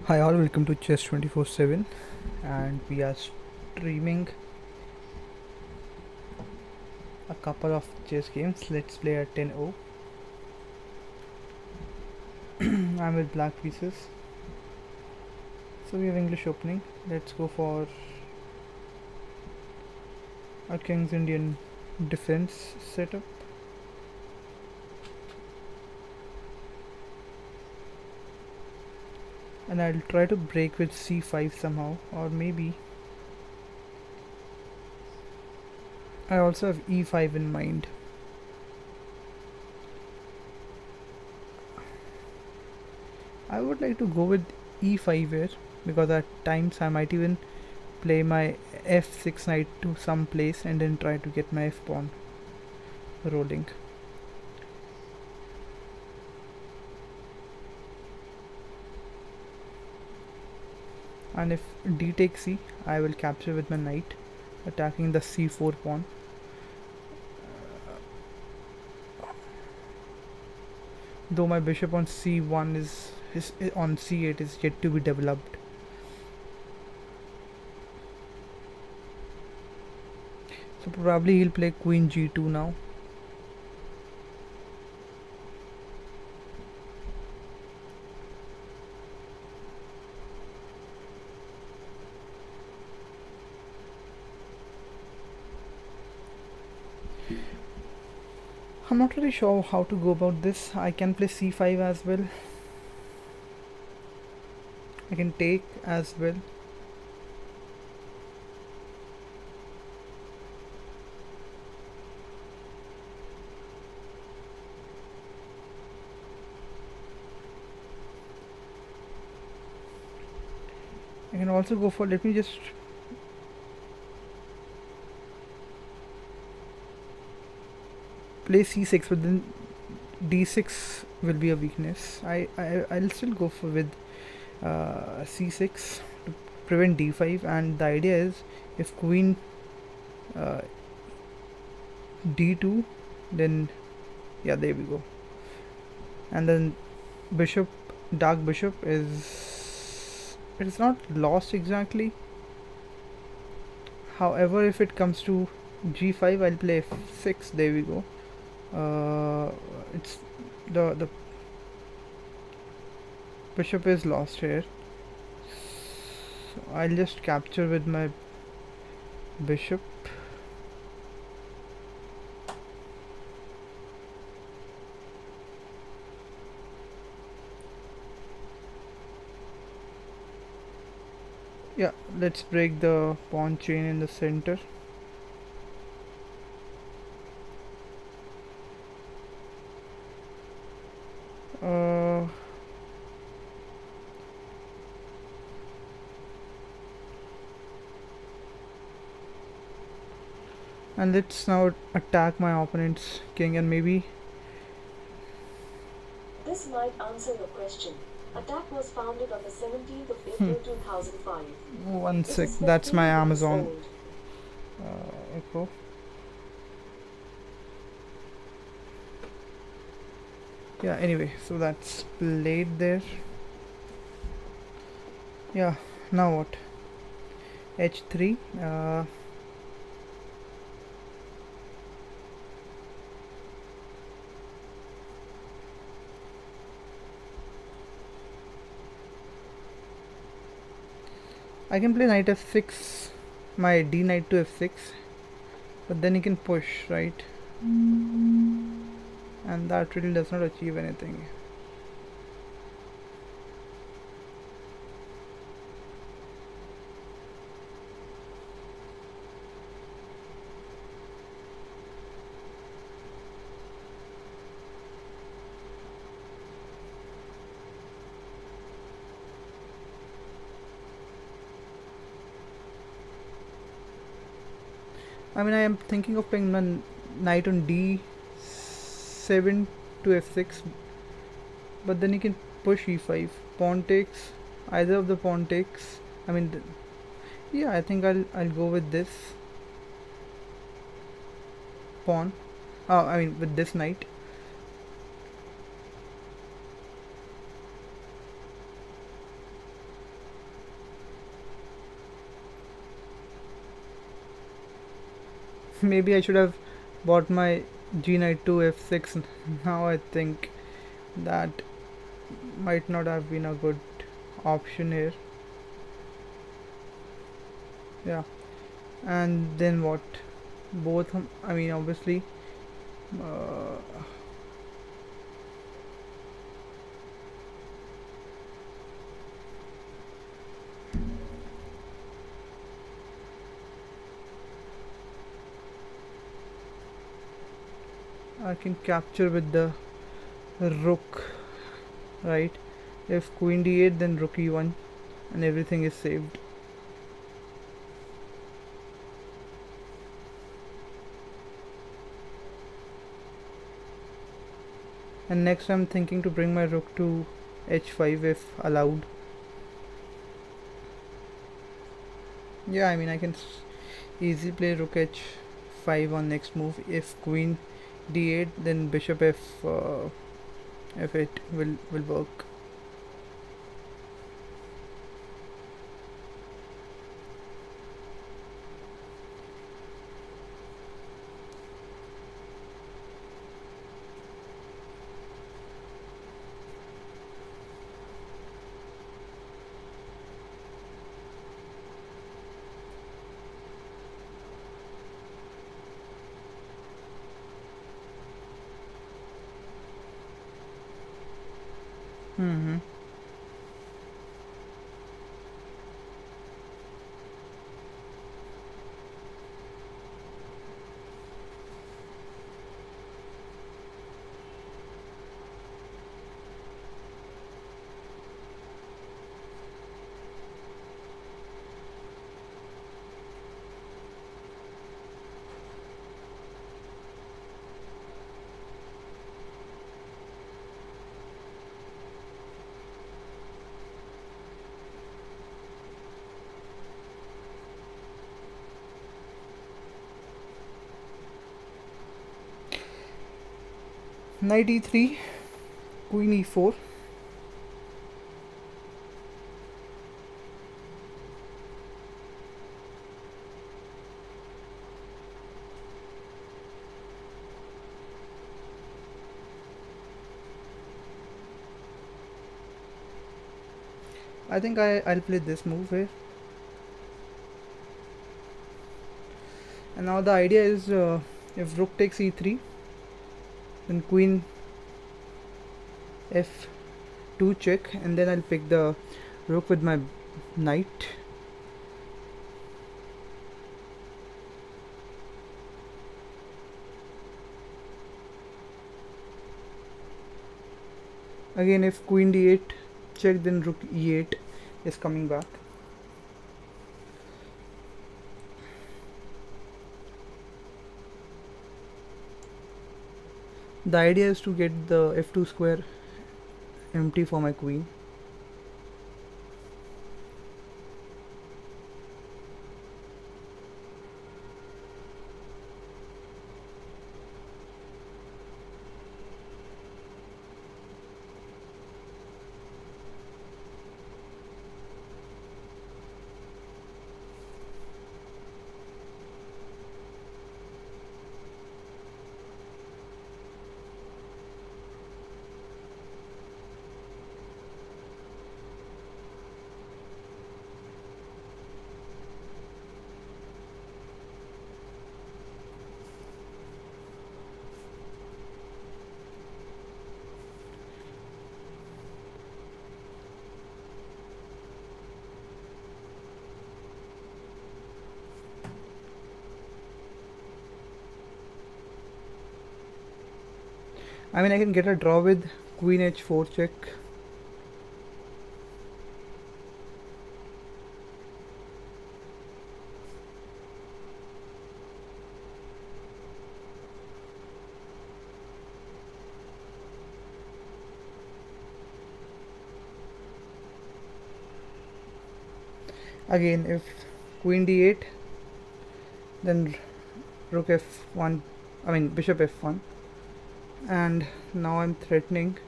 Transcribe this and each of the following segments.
Hi all, welcome to Chess 24/7, and we are streaming a couple of chess games. Let's play at 10:0. I'm with black pieces. So we have English opening. Let's go for a King's Indian defense setup. And I'll try to break with c5 somehow, or maybe I also have e5 in mind. I would like to go with e5 here because at times I might even play my f6 knight to some place and then try to get my f pawn rolling. And if d takes c, I will capture with my knight, attacking the c4 pawn. Though my bishop on c1 is on c8 is yet to be developed. So probably he'll play queen g2 now. I'm not really sure how to go about this. I can play c5 as well. I can take as well. I can also go for, let me just play c6, but then d6 will be a weakness. I'll still go for with c6 to prevent d5, and the idea is if queen uh, d2, then yeah, there we go. And then bishop, dark bishop is, it's not lost exactly. However, if it comes to g5, I'll play f6. There we go. It's the bishop is lost here, so I'll just capture with my bishop. Yeah, let's break the pawn chain in the center. Uh, and let's now attack my opponent's king, and maybe This might answer your question. Attack was founded on the 17th of April 2005. one It sec, is that's 15 my years Amazon old. echo. Yeah, anyway, so that's played there. Yeah, now what? h3. I can play knight f6, my d knight to f6, but then he can push, right? And that really does not achieve anything. I mean, I am thinking of playing my knight on d7 to f6, but then he can push e5. Pawn takes, either of the pawn takes. I mean, yeah, I think I'll go with this pawn. I mean, with this knight. Maybe I should have bought my g knight to f6. Now I think that might not have been a good option here. Yeah, and then what? Both, I mean, obviously, uh, I can capture with the rook, right? If queen d8, then rook e1, and everything is saved. And next I'm thinking to bring my rook to h5 if allowed. Yeah, I mean, I can easily play rook h5 on next move. If queen d8, then bishop f8 will work. Mm-hmm. Knight e3, queen e4. I think I'll play this move here. And now the idea is, if rook takes e3, then queen f2 check, and then I'll pick the rook with my knight. Again, if queen d8 check, then rook e8 is coming back. The idea is to get the f2 square empty for my queen. I mean, I can get a draw with queen h4 check. Again, if queen d8, then rook f1, I mean bishop f1, and now I'm threatening.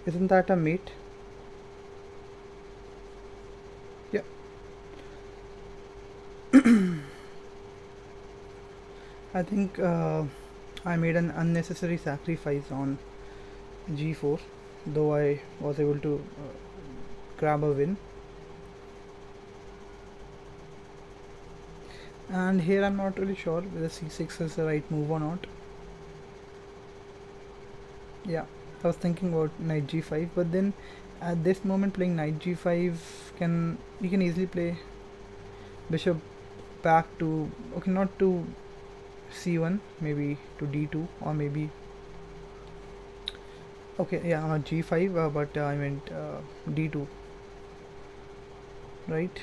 Isn't that a mate? Yeah. I think I made an unnecessary sacrifice on g4, though I was able to grab a win. And here I'm not really sure whether c6 is the right move or not. Yeah, I was thinking about knight g5, but then at this moment playing knight g5 you can easily play bishop back to, okay, not to c1, maybe to d2, or maybe, okay, yeah, not g5, but I meant d2, right?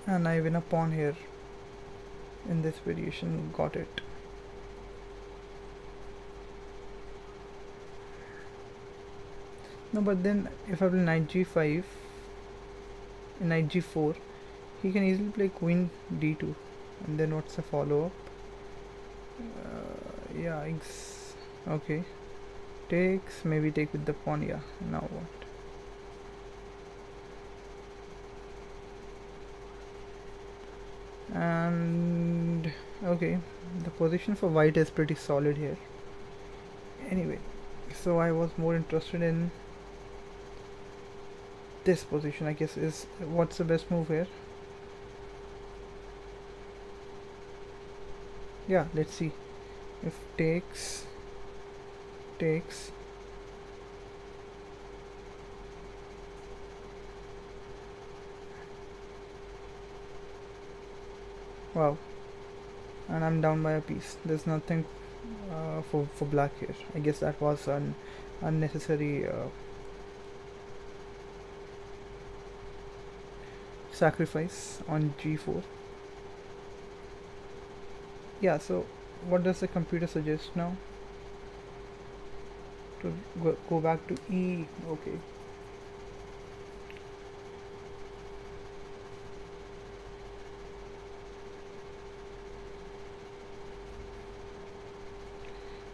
And I win a pawn here in this variation. Got it. No, but then if I play knight g5 and knight g4, he can easily play queen d2, and then what's the follow-up? Yeah, okay, takes, maybe take with the pawn. Yeah, now what? And okay, the position for white is pretty solid here. Anyway, so I was more interested in this position, I guess. Is what's the best move here? Yeah, let's see. If takes, wow, and I'm down by a piece. There's nothing for black here. I guess that was an unnecessary sacrifice on g4. Yeah, so what does the computer suggest now? To go back to e. Okay,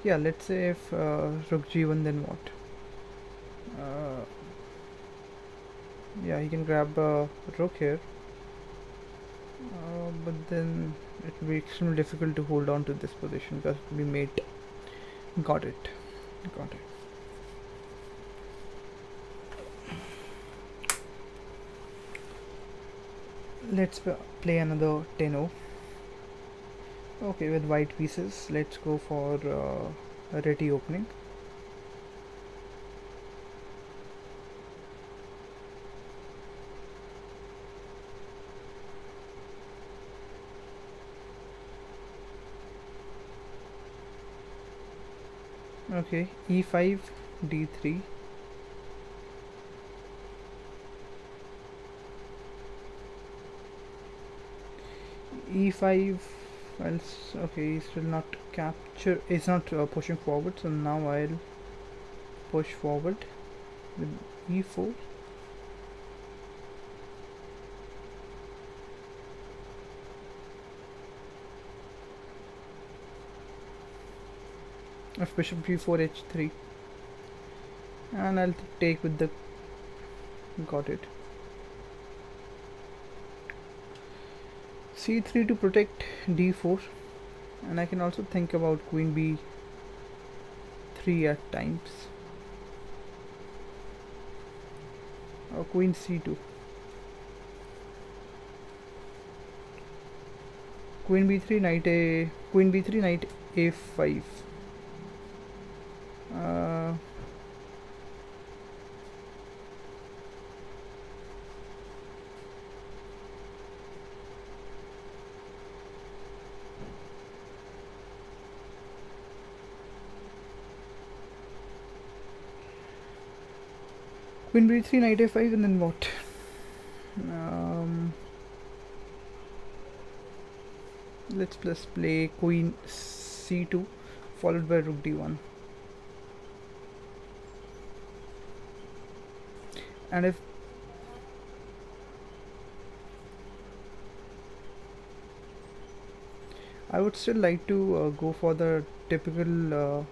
yeah, let's say if rook g1, then what? Yeah, he can grab rook here, but then it will be extremely difficult to hold on to this position because it will be mate. Got it. Let's play another 10-0. Okay, with white pieces, let's go for a ready opening. Okay, e5, d3. e5, else, okay, he's still not capture, it's not pushing forward, so now I'll push forward with e4. Of bishop g4, h3, and I'll take with the, got it, c3 to protect d4, and I can also think about queen b3 at times, or queen c2, queen b3, knight a5. Queen b3, knight a5, and then what? Let's just play queen c2 followed by rook d1. And if I would still like to go for the typical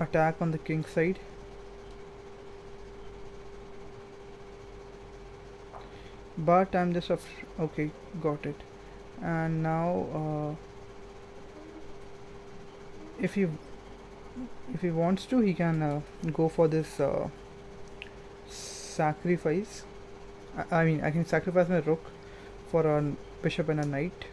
attack on the king side. But I'm just okay, got it. And now if he wants to, he can go for this sacrifice. I mean, I can sacrifice my rook for a bishop and a knight.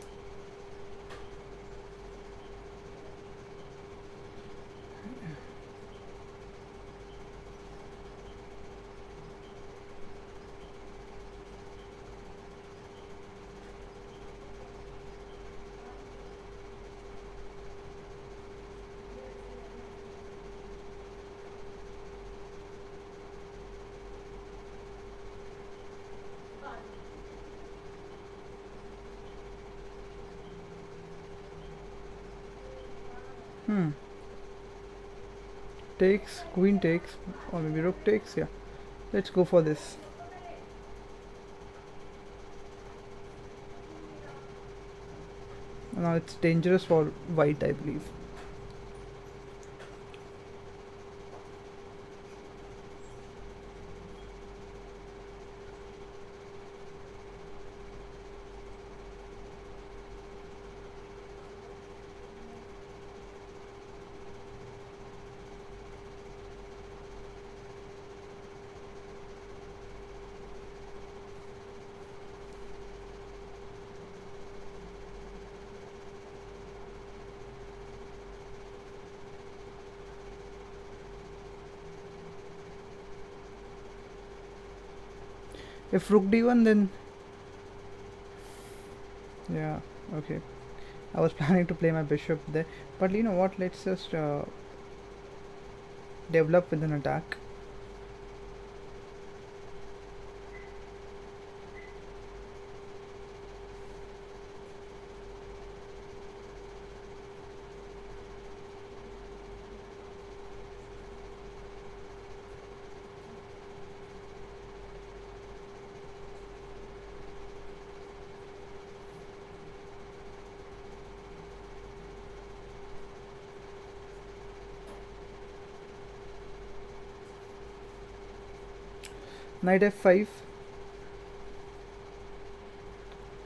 Takes, queen takes, or maybe rook takes. Yeah, let's go for this. Now it's dangerous for white, I believe. If rook d1, then yeah, okay. I was planning to play my bishop there, but you know what? Let's just develop with an attack. Knight f5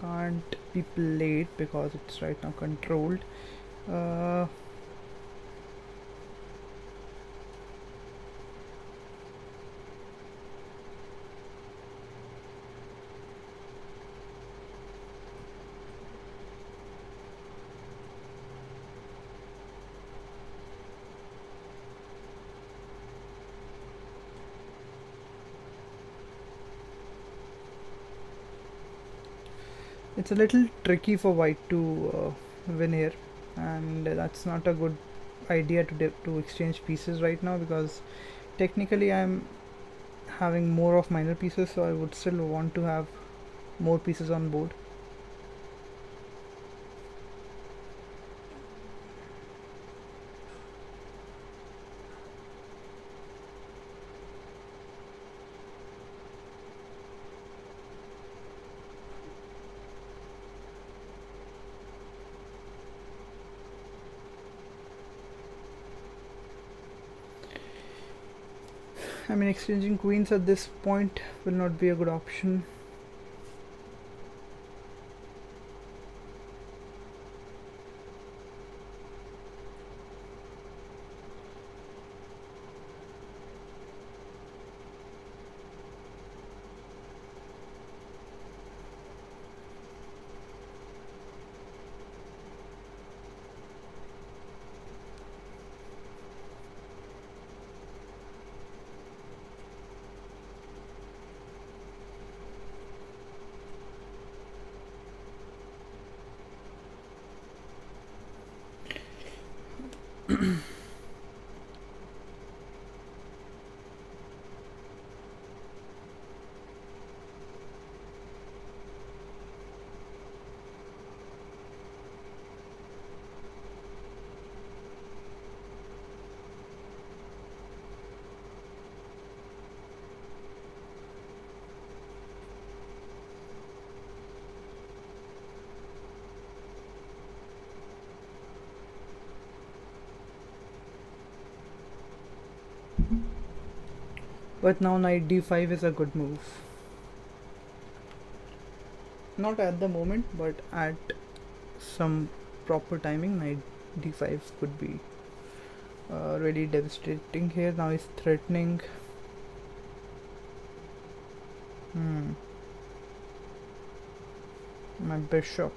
can't be played because it's right now controlled. Uh, it's a little tricky for white to win here, and that's not a good idea to exchange pieces right now, because technically I'm having more of minor pieces, so I would still want to have more pieces on board. I mean, exchanging queens at this point will not be a good option. But now knight d5 is a good move. Not at the moment, but at some proper timing, knight d5 could be really devastating here. Now he's threatening. My bishop.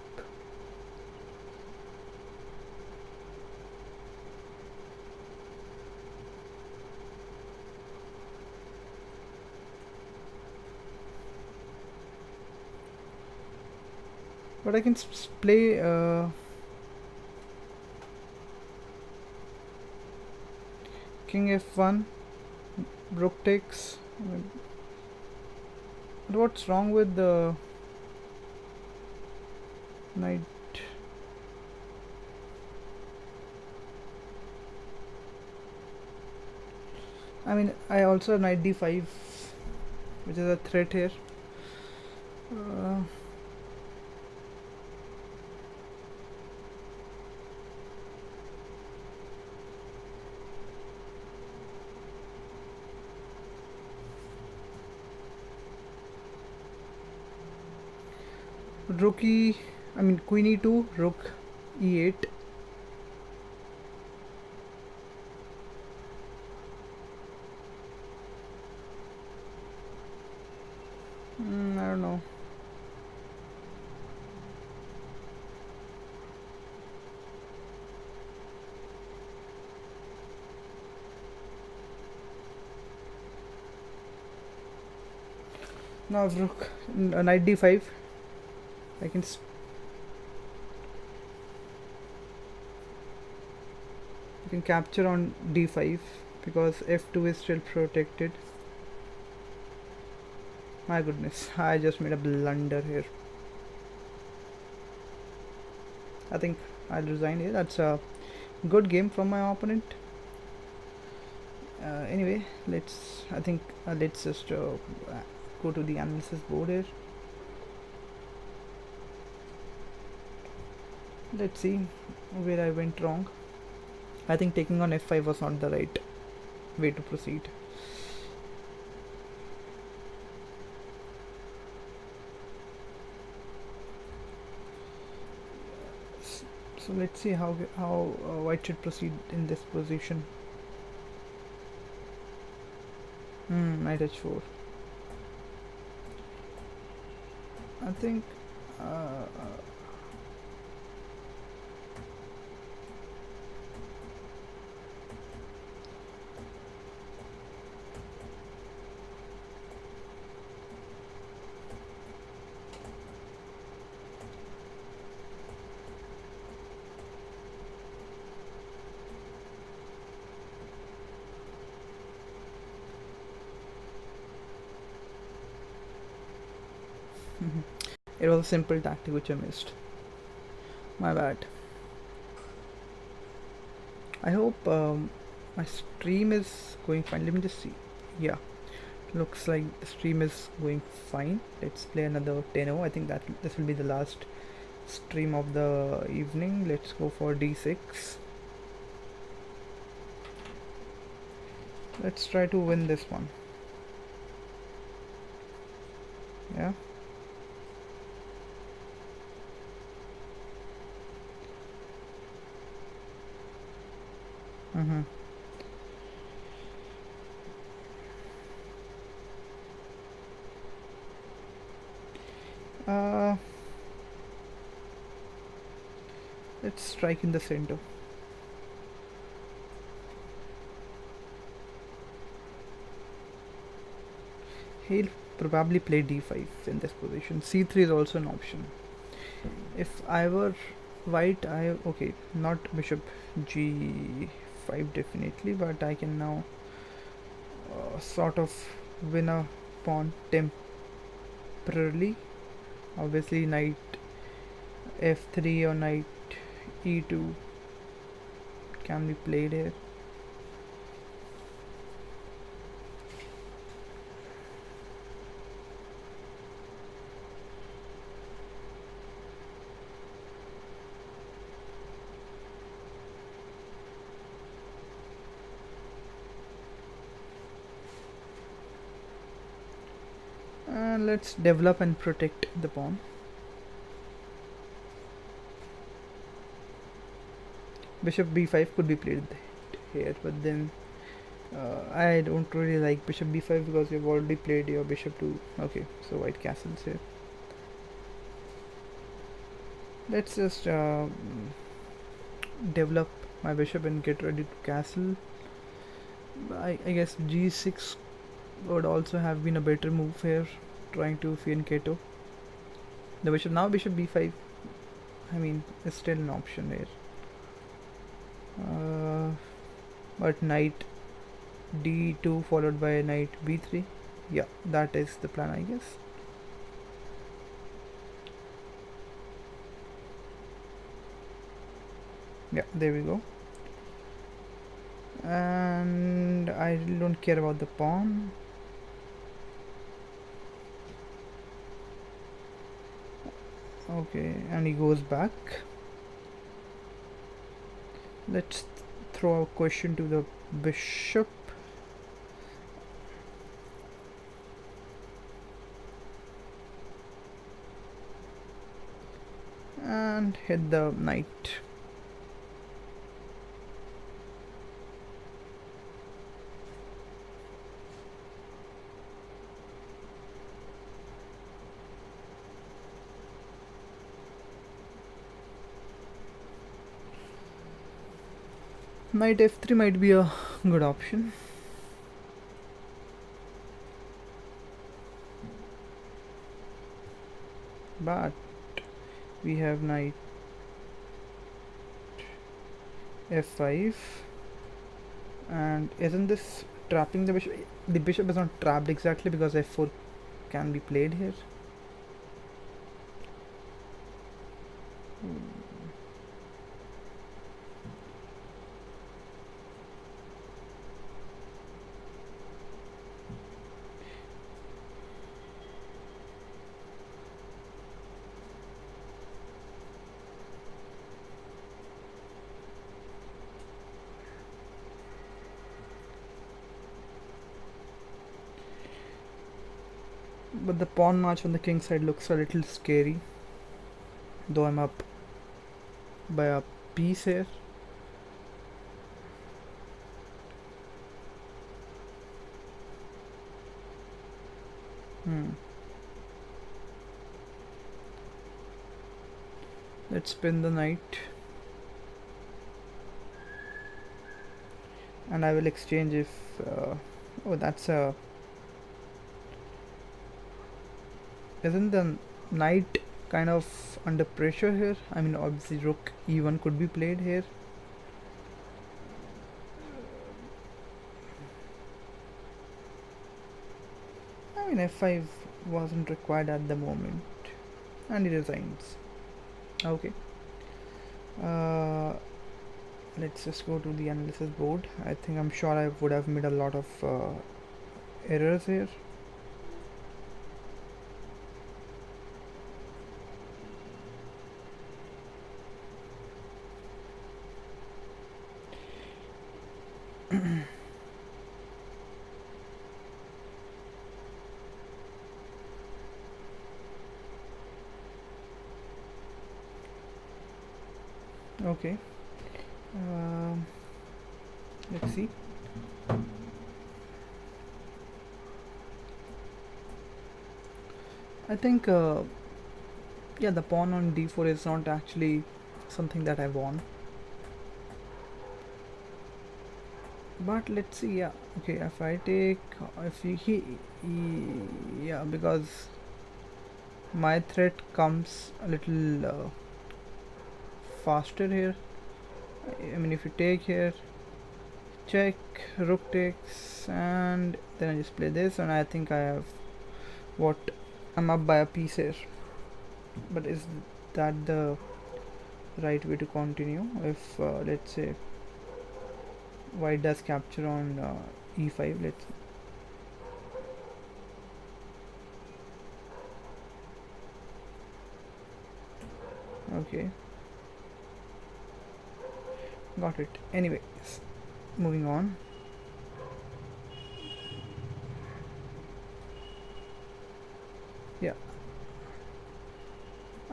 But I can play king f1, rook takes. But what's wrong with the knight? I mean, I also have knight d5, which is a threat here. Rook e, I mean queen e2, rook e8. I don't know. Now rook knight d5. I can capture on d5 because f2 is still protected. My goodness, I just made a blunder here. I think I'll resign here. That's a good game from my opponent. Anyway, let's just go to the analysis board here. Let's see where I went wrong. I think taking on f5 was not the right way to proceed. So let's see how white should proceed in this position. Knight h4. I think it was a simple tactic which I missed. My bad. I hope my stream is going fine. Let me just see. Yeah, looks like the stream is going fine. Let's play another 10-0. I think that this will be the last stream of the evening. Let's go for d6. Let's try to win this one. Yeah. Let's strike in the center. He'll probably play d5 in this position. c3 is also an option. If I were white, okay, not bishop g5 definitely, but I can now sort of win a pawn temporarily. Obviously knight f3 or knight e2 can be played here. let's develop and protect the pawn. Bishop b5 could be played here, but then I don't really like bishop b5 because you've already played your bishop to. Okay, so white castles here. Let's just develop my bishop and get ready to castle. I guess g6 would also have been a better move here, trying to fianchetto the bishop. Now bishop b5, I mean, is still an option here. But knight d2 followed by knight b3. Yeah, that is the plan, I guess. Yeah, there we go. And I really don't care about the pawn. Okay, and he goes back. Let's throw a question to the bishop. And hit the knight. Knight f3 might be a good option. But we have knight f5, and isn't this trapping the bishop? The bishop is not trapped exactly because f4 can be played here. But the pawn march on the king side looks a little scary, though I'm up by a piece here. Let's spin the knight, and I will exchange if oh, that's a. Isn't the knight kind of under pressure here? I mean, obviously rook e1 could be played here. I mean, f5 wasn't required at the moment, and he resigns. Okay. Let's just go to the analysis board. I'm sure I would have made a lot of errors here. Okay. Let's see. I think yeah, the pawn on d4 is not actually something that I want, but let's see. Yeah, okay, if I take, if he yeah, because my threat comes a little faster here. I mean, if you take here, check, rook takes, and then I just play this, and I think I have what, I'm up by a piece here. But is that the right way to continue? If let's say white does capture on e5, let's. Okay, got it. Anyways, moving on.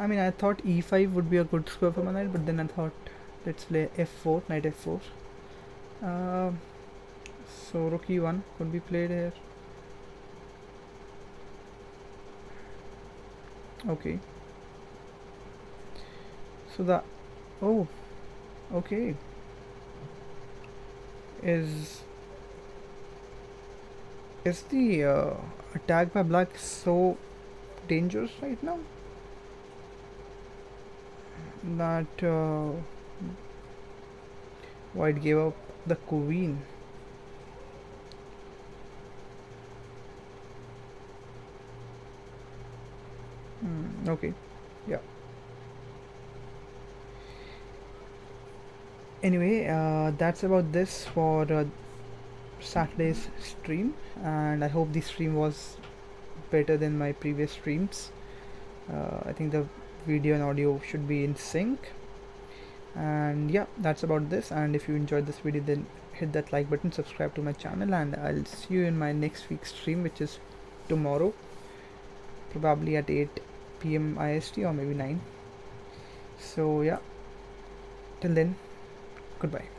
I mean, I thought e5 would be a good square for my knight, but then I thought let's play f4, knight f4. Uh, so rook e1 could be played here. Okay. So the oh, okay. Is the attack by black so dangerous right now that white gave up the queen? Okay, yeah. Anyway, that's about this for Saturday's stream, and I hope the stream was better than my previous streams. I think the video and audio should be in sync. And yeah, that's about this. And if you enjoyed this video, then hit that like button, subscribe to my channel, and I'll see you in my next week's stream, which is tomorrow, probably at 8 p.m. IST or maybe 9. So yeah, till then, goodbye.